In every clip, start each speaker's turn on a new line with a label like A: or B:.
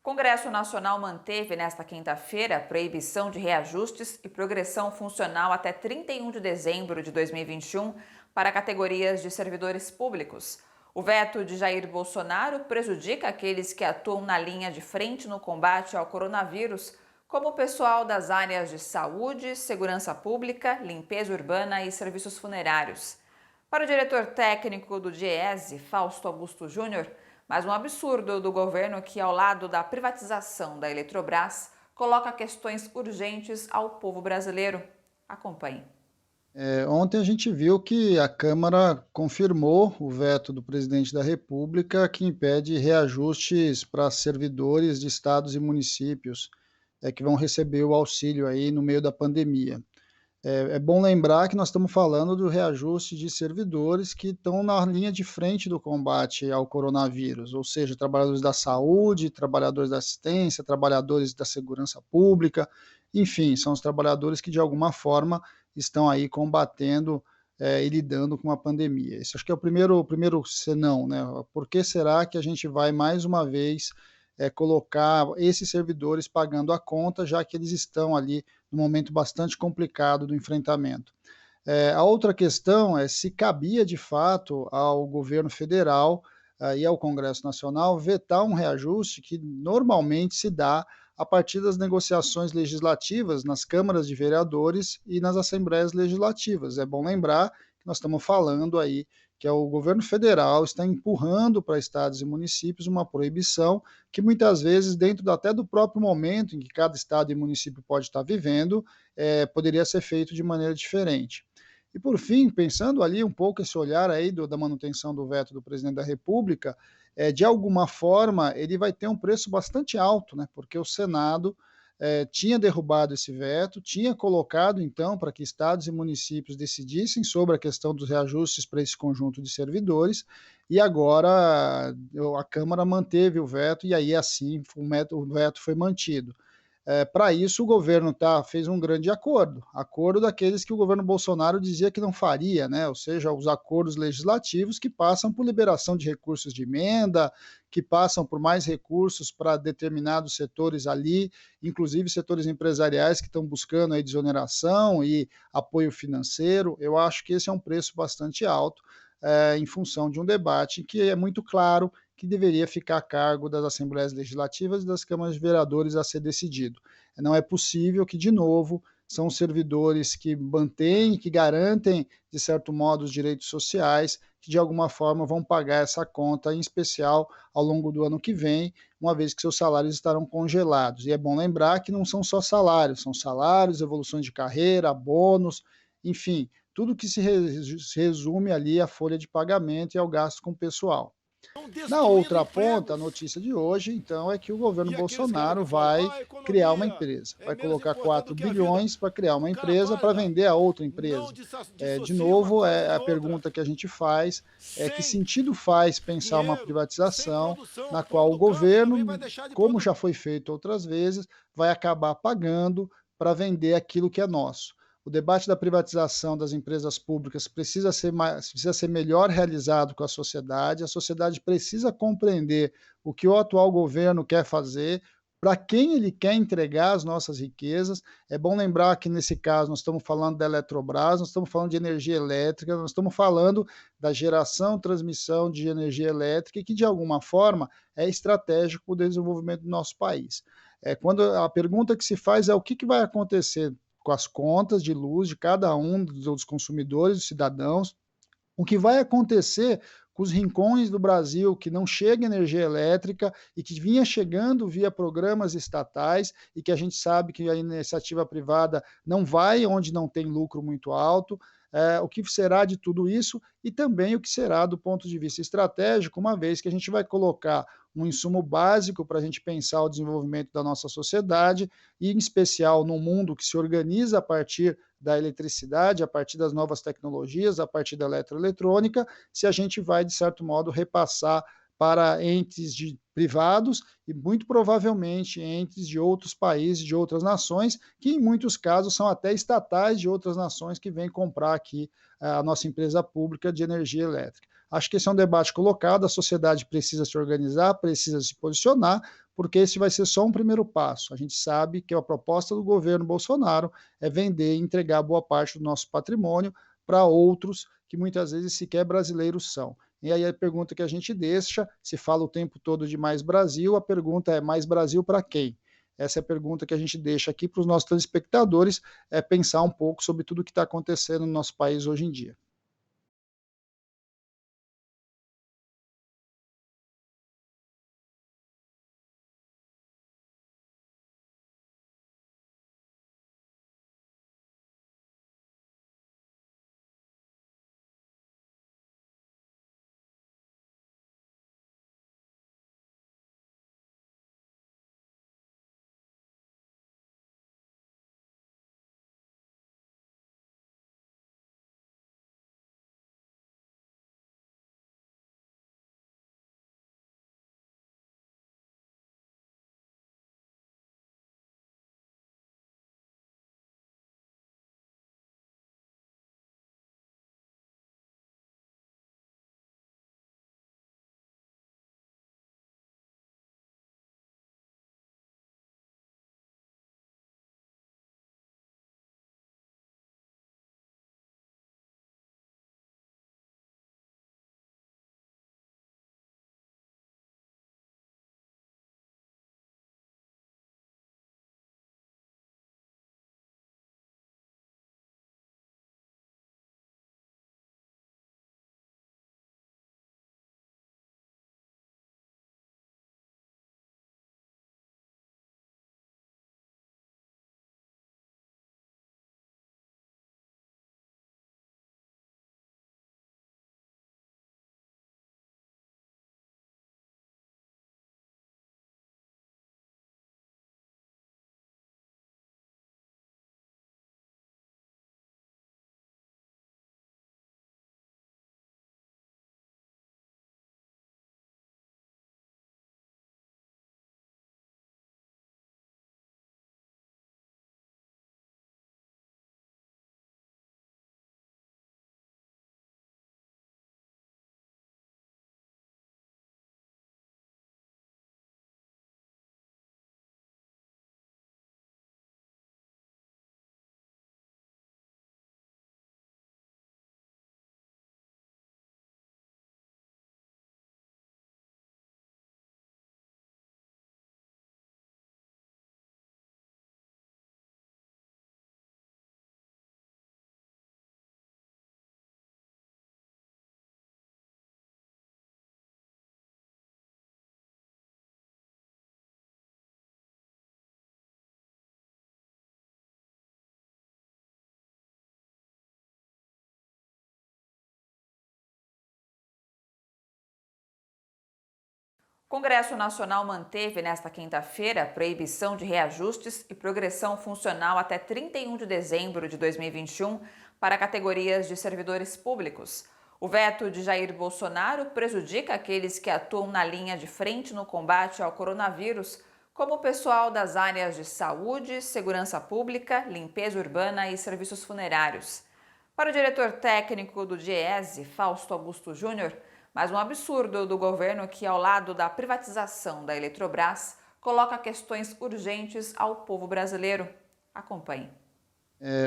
A: O Congresso Nacional manteve nesta quinta-feira a proibição de reajustes e progressão funcional até 31 de dezembro de 2021 para categorias de servidores públicos. O veto de Jair Bolsonaro prejudica aqueles que atuam na linha de frente no combate ao coronavírus, como o pessoal das áreas de saúde, segurança pública, limpeza urbana e serviços funerários. Para o diretor técnico do DIEESE, Fausto Augusto Júnior, mais um absurdo do governo que, ao lado da privatização da Eletrobras, coloca questões urgentes ao povo brasileiro. Acompanhe.
B: Ontem a gente viu que a Câmara confirmou o veto do presidente da República que impede reajustes para servidores de estados e municípios que vão receber o auxílio aí no meio da pandemia. É bom lembrar que nós estamos falando do reajuste de servidores que estão na linha de frente do combate ao coronavírus, ou seja, trabalhadores da saúde, trabalhadores da assistência, trabalhadores da segurança pública, enfim, são os trabalhadores que de alguma forma estão aí combatendo e lidando com a pandemia. Esse acho que é o primeiro senão, né? Por que será que a gente vai mais uma vez colocar esses servidores pagando a conta, já que eles estão ali num momento bastante complicado do enfrentamento? A outra questão é se cabia de fato ao governo federal e ao Congresso Nacional vetar um reajuste que normalmente se dá a partir das negociações legislativas nas câmaras de vereadores e nas assembleias legislativas. É bom lembrar que nós estamos falando aí que o governo federal está empurrando para estados e municípios uma proibição que muitas vezes, dentro até do próprio momento em que cada estado e município pode estar vivendo, poderia ser feito de maneira diferente. E por fim, pensando ali um pouco esse olhar aí da manutenção do veto do presidente da República, de alguma forma ele vai ter um preço bastante alto, né? Porque o Senado tinha derrubado esse veto, tinha colocado então para que estados e municípios decidissem sobre a questão dos reajustes para esse conjunto de servidores, e agora a Câmara manteve o veto, e aí assim o veto foi mantido. Para isso, o governo fez um grande acordo daqueles que o governo Bolsonaro dizia que não faria, né? Ou seja, os acordos legislativos que passam por liberação de recursos de emenda, que passam por mais recursos para determinados setores ali, inclusive setores empresariais que estão buscando aí desoneração e apoio financeiro. Eu acho que esse é um preço bastante alto, em função de um debate que é muito claro que deveria ficar a cargo das Assembleias Legislativas e das Câmaras de Vereadores a ser decidido. Não é possível que, de novo, são servidores que mantêm, que garantem, de certo modo, os direitos sociais, que de alguma forma vão pagar essa conta, em especial ao longo do ano que vem, uma vez que seus salários estarão congelados. E é bom lembrar que não são só salários, são salários, evoluções de carreira, bônus, enfim, tudo que se resume ali à folha de pagamento e ao gasto com o pessoal.
C: Estão
B: Na
C: destruindo
B: outra ponta, a
C: empregos.
B: notícia de hoje, então, é que o governo
C: E aqueles caras
B: Bolsonaro
C: que falam,
B: vai
C: a
B: criar uma
C: economia
B: empresa,
C: é
B: vai
C: menos
B: colocar
C: importante
B: 4
C: do que a vida.
B: bilhões para criar uma
C: Cara,
B: empresa para
C: para!
B: vender a outra
C: Não
B: empresa. De
C: dissocia uma
B: novo,
C: coisa de
B: a
C: outra.
B: pergunta que a gente faz é que
C: Sem
B: sentido faz pensar uma
C: dinheiro, sem
B: privatização
C: produção,
B: na
C: o
B: qual
C: povo
B: o
C: do campo também vai
B: governo,
C: deixar de
B: como
C: produzir.
B: já foi feito outras vezes, vai acabar pagando para vender aquilo que é nosso. O debate da privatização das empresas públicas precisa ser melhor realizado com a sociedade precisa compreender o que o atual governo quer fazer, para quem ele quer entregar as nossas riquezas. É bom lembrar que, nesse caso, nós estamos falando da Eletrobras, nós estamos falando de energia elétrica, nós estamos falando da geração, transmissão de energia elétrica, e que, de alguma forma, é estratégico para o desenvolvimento do nosso país. Quando a pergunta que se faz é o que vai acontecer com as contas de luz de cada um dos consumidores, dos cidadãos, o que vai acontecer com os rincões do Brasil que não chega energia elétrica e que vinha chegando via programas estatais e que a gente sabe que a iniciativa privada não vai onde não tem lucro muito alto, o que será de tudo isso e também o que será do ponto de vista estratégico, uma vez que a gente vai colocar um insumo básico para a gente pensar o desenvolvimento da nossa sociedade, e em especial no mundo que se organiza a partir da eletricidade, a partir das novas tecnologias, a partir da eletroeletrônica, se a gente vai, de certo modo, repassar para entes privados e, muito provavelmente, entes de outros países, de outras nações, que em muitos casos são até estatais de outras nações que vêm comprar aqui a nossa empresa pública de energia elétrica. Acho que esse é um debate colocado, a sociedade precisa se organizar, precisa se posicionar, porque esse vai ser só um primeiro passo. A gente sabe que a proposta do governo Bolsonaro é vender e entregar boa parte do nosso patrimônio para outros que muitas vezes sequer brasileiros são. E aí a pergunta que a gente deixa, se fala o tempo todo de mais Brasil, a pergunta é mais Brasil para quem? Essa é a pergunta que a gente deixa aqui para os nossos telespectadores, é pensar um pouco sobre tudo o que está acontecendo no nosso país hoje em dia.
A: O Congresso Nacional manteve nesta quinta-feira a proibição de reajustes e progressão funcional até 31 de dezembro de 2021 para categorias de servidores públicos. O veto de Jair Bolsonaro prejudica aqueles que atuam na linha de frente no combate ao coronavírus, como o pessoal das áreas de saúde, segurança pública, limpeza urbana e serviços funerários. Para o diretor técnico do DIEESE, Fausto Augusto Júnior, mais um absurdo do governo que, ao lado da privatização da Eletrobras, coloca questões urgentes ao povo brasileiro. Acompanhe.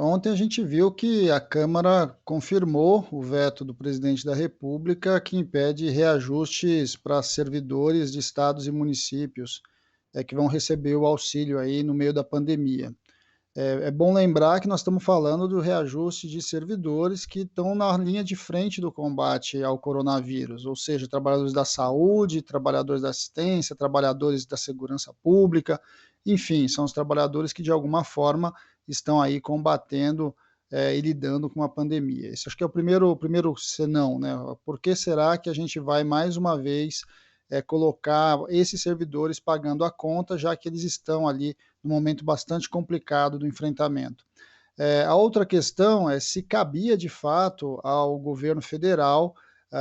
B: Ontem a gente viu que a Câmara confirmou o veto do presidente da República que impede reajustes para servidores de estados e municípios que vão receber o auxílio aí no meio da pandemia. É bom lembrar que nós estamos falando do reajuste de servidores que estão na linha de frente do combate ao coronavírus, ou seja, trabalhadores da saúde, trabalhadores da assistência, trabalhadores da segurança pública, enfim, são os trabalhadores que de alguma forma estão aí combatendo e lidando com a pandemia. Esse acho que é o primeiro senão, né? Por que será que a gente vai mais uma vez colocar esses servidores pagando a conta, já que eles estão ali num momento bastante complicado do enfrentamento? A outra questão é se cabia de fato ao governo federal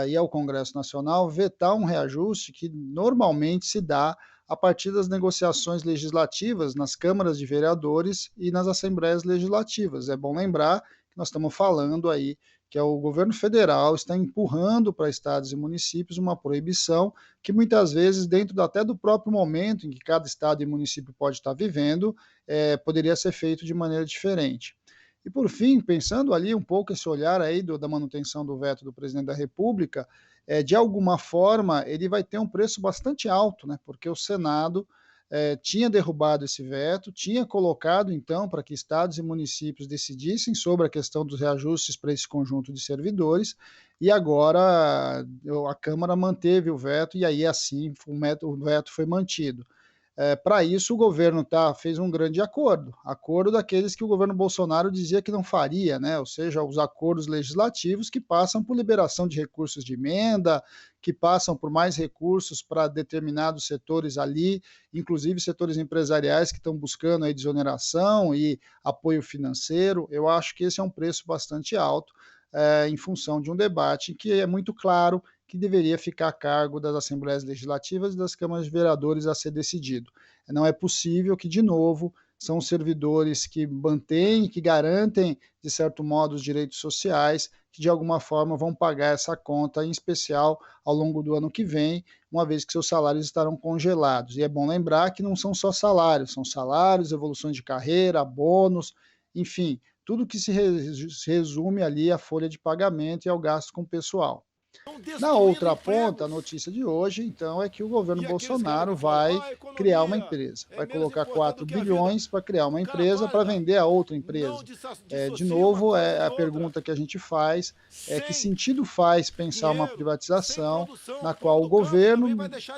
B: e ao Congresso Nacional vetar um reajuste que normalmente se dá a partir das negociações legislativas nas câmaras de vereadores e nas assembleias legislativas. É bom lembrar que nós estamos falando aí que é o governo federal está empurrando para estados e municípios uma proibição que muitas vezes, dentro até do próprio momento em que cada estado e município pode estar vivendo, poderia ser feito de maneira diferente. E por fim, pensando ali um pouco esse olhar aí da manutenção do veto do presidente da República, de alguma forma ele vai ter um preço bastante alto, né? Porque o Senado tinha derrubado esse veto, tinha colocado então para que estados e municípios decidissem sobre a questão dos reajustes para esse conjunto de servidores, e agora a Câmara manteve o veto, e aí assim o veto foi mantido. Para isso, o governo fez um grande acordo daqueles que o governo Bolsonaro dizia que não faria, né? Ou seja, os acordos legislativos que passam por liberação de recursos de emenda, que passam por mais recursos para determinados setores ali, inclusive setores empresariais que estão buscando aí desoneração e apoio financeiro. Eu acho que esse é um preço bastante alto, em função de um debate que é muito claro que deveria ficar a cargo das Assembleias Legislativas e das Câmaras de Vereadores a ser decidido. Não é possível que, de novo, são os servidores que mantêm, que garantem, de certo modo, os direitos sociais, que de alguma forma vão pagar essa conta, em especial ao longo do ano que vem, uma vez que seus salários estarão congelados. E é bom lembrar que não são só salários, são salários, evoluções de carreira, bônus, enfim, tudo que se resume ali à folha de pagamento e ao gasto com o pessoal. Na outra ponta, a notícia de hoje, então, é que o governo Bolsonaro vai criar uma empresa, vai colocar 4 bilhões para criar uma empresa para vender a outra empresa. De novo, a pergunta que a gente faz é que sentido faz pensar uma privatização na qual o governo,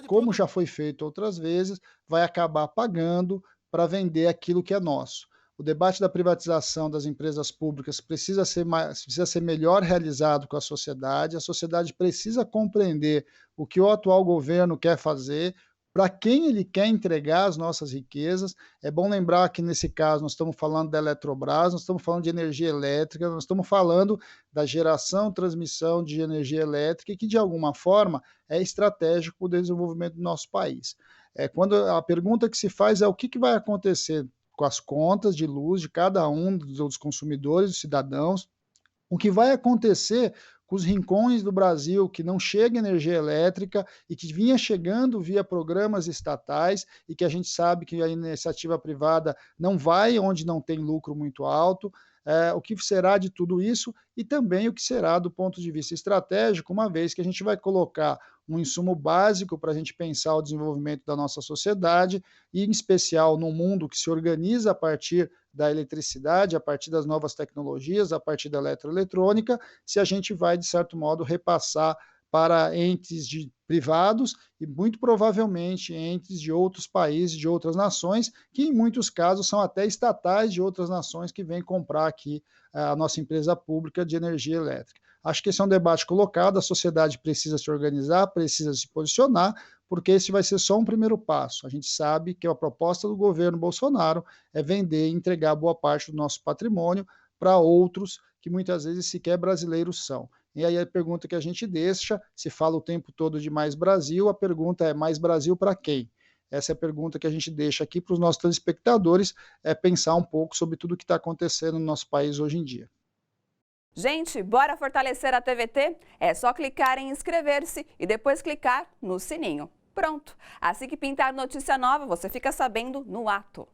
B: como já foi feito outras vezes, vai acabar pagando para vender aquilo que é nosso. O debate da privatização das empresas públicas precisa ser melhor realizado com a sociedade precisa compreender o que o atual governo quer fazer, para quem ele quer entregar as nossas riquezas. É bom lembrar que, nesse caso, nós estamos falando da Eletrobras, nós estamos falando de energia elétrica, nós estamos falando da geração, transmissão de energia elétrica, que, de alguma forma, é estratégico para o desenvolvimento do nosso país. Quando a pergunta que se faz é o que vai acontecer com as contas de luz de cada um dos consumidores, dos cidadãos, o que vai acontecer com os rincões do Brasil que não chega energia elétrica e que vinha chegando via programas estatais e que a gente sabe que a iniciativa privada não vai onde não tem lucro muito alto. O que será de tudo isso e também o que será do ponto de vista estratégico, uma vez que a gente vai colocar um insumo básico para a gente pensar o desenvolvimento da nossa sociedade, e em especial no mundo que se organiza a partir da eletricidade, a partir das novas tecnologias, a partir da eletroeletrônica, se a gente vai, de certo modo, repassar para entes privados e, muito provavelmente, entes de outros países, de outras nações, que em muitos casos são até estatais de outras nações que vêm comprar aqui a nossa empresa pública de energia elétrica. Acho que esse é um debate colocado, a sociedade precisa se organizar, precisa se posicionar, porque esse vai ser só um primeiro passo. A gente sabe que a proposta do governo Bolsonaro é vender e entregar boa parte do nosso patrimônio para outros que muitas vezes sequer brasileiros são. E aí a pergunta que a gente deixa, se fala o tempo todo de mais Brasil, a pergunta é mais Brasil para quem? Essa é a pergunta que a gente deixa aqui para os nossos telespectadores, pensar um pouco sobre tudo o que está acontecendo no nosso país hoje em dia.
A: Gente, bora fortalecer a TVT? É só clicar em inscrever-se e depois clicar no sininho. Pronto! Assim que pintar notícia nova, você fica sabendo no ato.